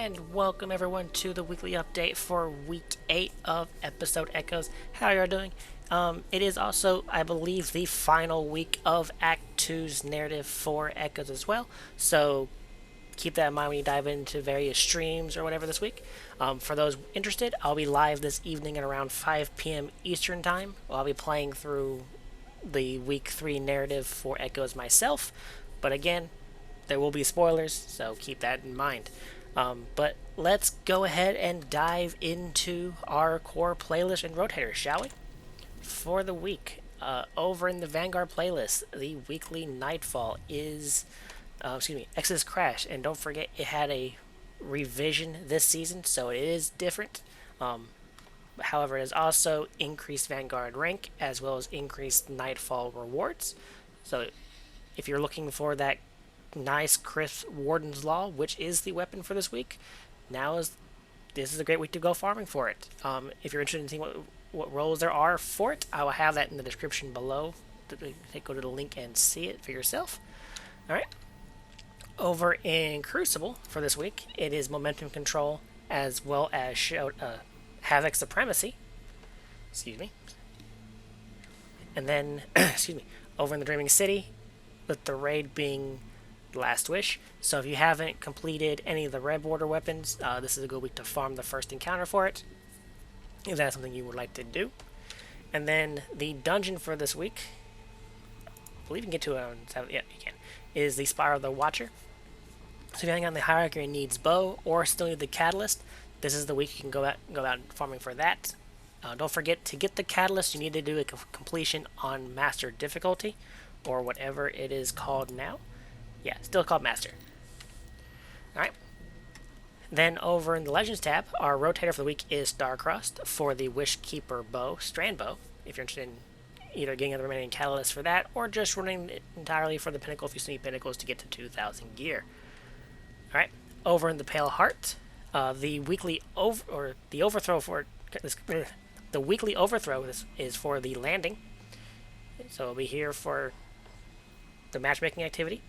and welcome everyone to the weekly update for week 8 of episode Echoes. How are you doing? It is also, I believe, the final week of Act 2's narrative for Echoes as well, so keep that in mind when you dive into various streams or whatever this week. For those interested, I'll be live this evening at around 5 p.m. Eastern Time. I'll be playing through the week 3 narrative for Echoes myself, but again, there will be spoilers, so keep that in mind. But let's go ahead and dive into our core playlist and rotators, shall we? For the week, over in the Vanguard playlist, the weekly Nightfall is, Exodus Crash, and don't forget it had a revision this season, so it is different. However, it has also increased Vanguard rank as well as increased Nightfall rewards. So if you're looking for that nice crisp Warden's Law, which is the weapon for this week, this is a great week to go farming for it. If you're interested in seeing what roles there are for it, I will have that in the description below. Go to the link and see it for yourself. Alright. Over in Crucible for this week, it is Momentum Control as well as Havoc Supremacy. Excuse me. And then, over in the Dreaming City, with the raid being Last Wish. So if you haven't completed any of the Red Border weapons, this is a good week to farm the first encounter for it, if that's something you would like to do. And then the dungeon for this week, I believe you can get to it on 7th, yeah, you can, is the Spire of the Watcher. So depending on the hierarchy and needs bow or still need the catalyst, this is the week you can go out farming for that. Don't forget, to get the catalyst, you need to do a completion on Master difficulty, or whatever it is called now. Yeah, still called Master. Alright. Then over in the Legends tab, our rotator for the week is Starcrossed for the Wishkeeper bow, Strand bow, if you're interested in either getting the remaining catalyst for that, or just running it entirely for the Pinnacle if you need Pinnacles to get to 2,000 gear. Alright. Over in the Pale Heart, the weekly overthrow for this, the weekly overthrow is for the landing. So it'll be here for the matchmaking activity.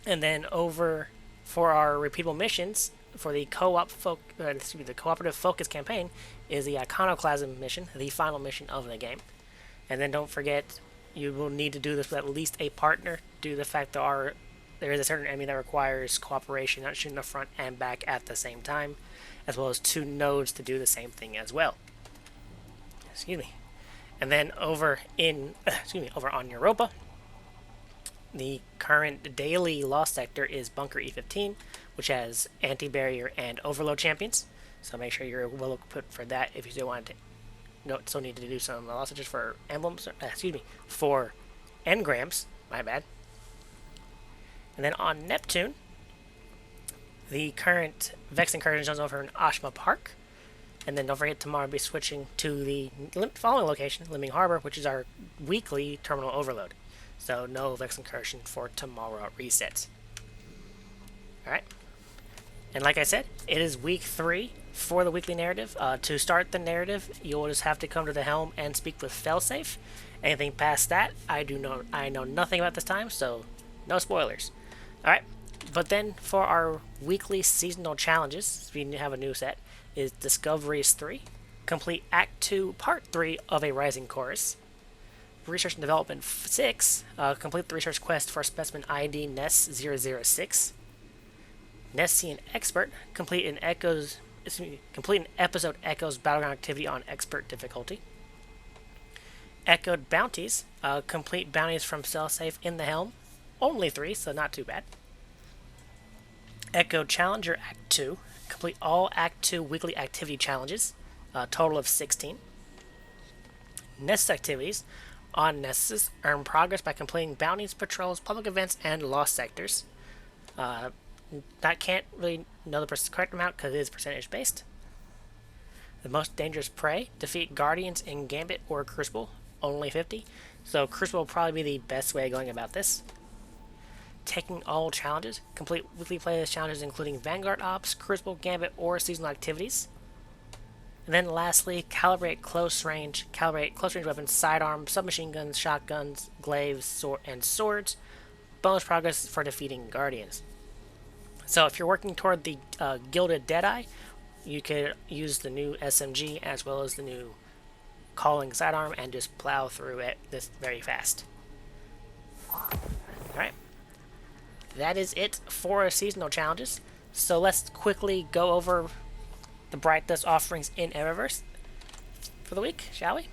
And then over for our repeatable missions for the the cooperative focus campaign is the Iconoclasm mission, the final mission of the game. And then don't forget, you will need to do this with at least a partner due to the fact there is a certain enemy that requires cooperation, not shooting the front and back at the same time, as well as 2 nodes to do the same thing as well. Excuse me. And then over on Europa, the current daily lost sector is Bunker E15, which has anti-barrier and overload champions. So make sure you're well equipped for that if you still want to. Still need to do some lost sectors for emblems. For engrams. My bad. And then on Neptune, the current Vex incursion is over in Ashma Park. And then don't forget, tomorrow I'll be switching to the following location, Limbing Harbor, which is our weekly terminal overload. So no Vex incursion for tomorrow resets. Alright. And like I said, it is week 3 for the weekly narrative. To start the narrative, you'll just have to come to the helm and speak with Failsafe. Anything past that, I know nothing about this time, so no spoilers. Alright. But then for our weekly seasonal challenges, we have a new set, is Discoveries 3. Complete Act 2, Part 3 of a Rising Chorus. Research and Development 6, complete the research quest for specimen ID NES-006. Nessian Expert, complete an episode Echoes Battleground activity on Expert difficulty. Echoed Bounties, complete bounties from Cellsafe in the Helm, only 3, so not too bad. Echoed Challenger Act 2, complete all Act 2 weekly activity challenges, a total of 16. Nessus activities on Nessus earn progress by completing bounties, patrols, public events, and lost sectors. That can't really know the correct amount because it is percentage based. The most dangerous prey, defeat guardians in Gambit or Crucible, only 50. So Crucible will probably be the best way of going about this. Taking all challenges, complete weekly playlist challenges including Vanguard Ops, Crucible, Gambit, or seasonal activities. And then lastly, calibrate close range weapons, sidearms, submachine guns, shotguns, glaives, and swords. Bonus progress for defeating guardians. So if you're working toward the Gilded Deadeye, you could use the new SMG as well as the new Calling Sidearm and just plow through it this very fast. Alright. That is it for seasonal challenges. So let's quickly go over the brightest offerings in Eververse for the week, shall we?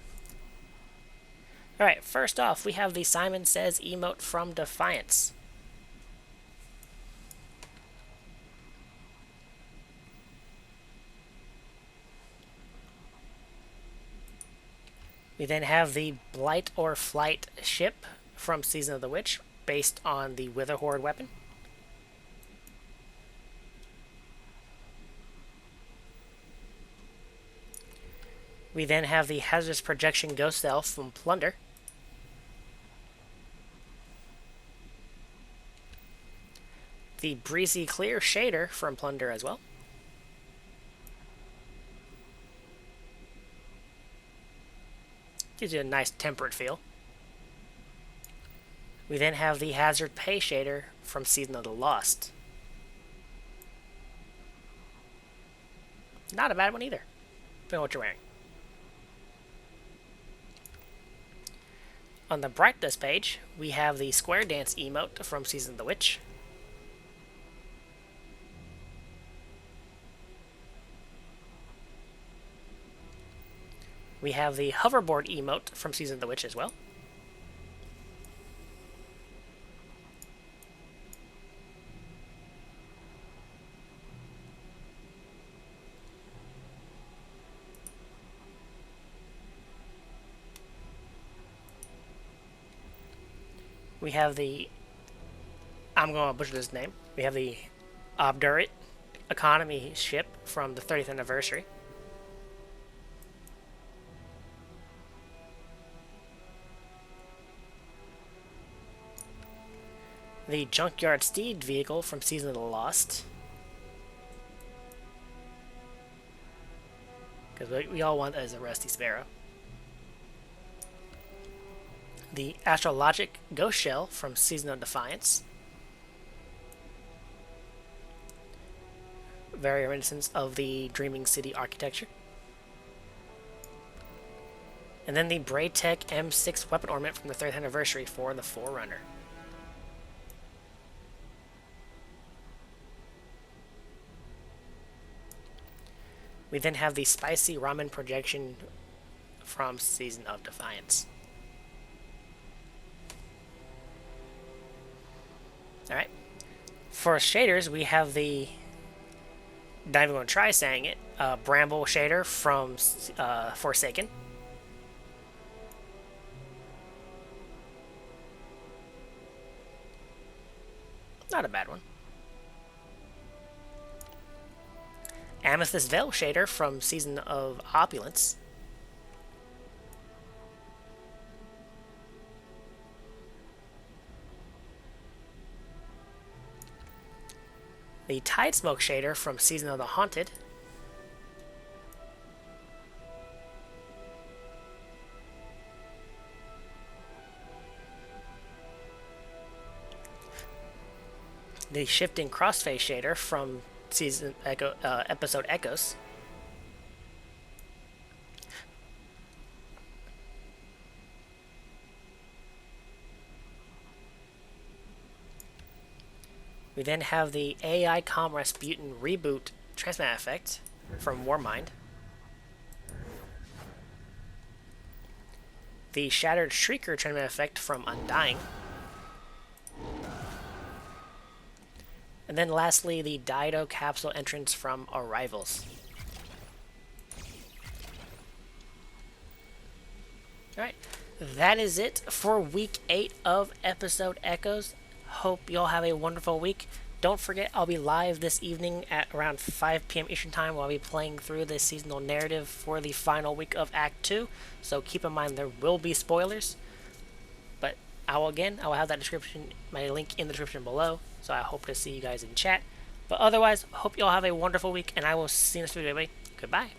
Alright, first off, we have the Simon Says emote from Defiance. We then have the Blight or Flight ship from Season of the Witch, based on the Witherhoard weapon. We then have the Hazardous Projection Ghost Elf from Plunder. The Breezy Clear Shader from Plunder as well. Gives you a nice temperate feel. We then have the Hazard Pay Shader from Season of the Lost. Not a bad one either, depending on what you're wearing. On the Brightness page, we have the Square Dance emote from Season of the Witch. We have the Hoverboard emote from Season of the Witch as well. We have the, I'm going to butcher this name, we have the ℕ𝕚𝕚𝕚 economy ship from the 30th anniversary. The Junkyard Steed vehicle from Season of the Lost. Because we all want that as a Rusty Sparrow. The Astrologic Ghost Shell from Season of Defiance. Very reminiscent of the Dreaming City architecture. And then the Braytech M6 weapon ornament from the 3rd anniversary for the Forerunner. We then have the Spicy Ramen projection from Season of Defiance. Alright. For shaders, we have the, not even going to try saying it, Bramble shader from Forsaken. Not a bad one. Amethyst Veil shader from Season of Opulence. The Tide Smoke shader from Season of the Haunted. The Shifting Crossface shader from Season episode Echoes. We then have the AI Com Rasputin Reboot Transmat effect from Warmind. The Shattered Shrieker Transmat effect from Undying. And then lastly, the Dido capsule entrance from Arrivals. Alright, that is it for week 8 of episode Echoes. Hope y'all have a wonderful week. Don't forget, I'll be live this evening at around 5 p.m. Eastern Time while I'll be playing through the seasonal narrative for the final week of Act 2. So keep in mind there will be spoilers. But I will have that description, my link in the description below. So I hope to see you guys in chat. But otherwise, hope y'all have a wonderful week, and I will see you next video, everybody. Goodbye.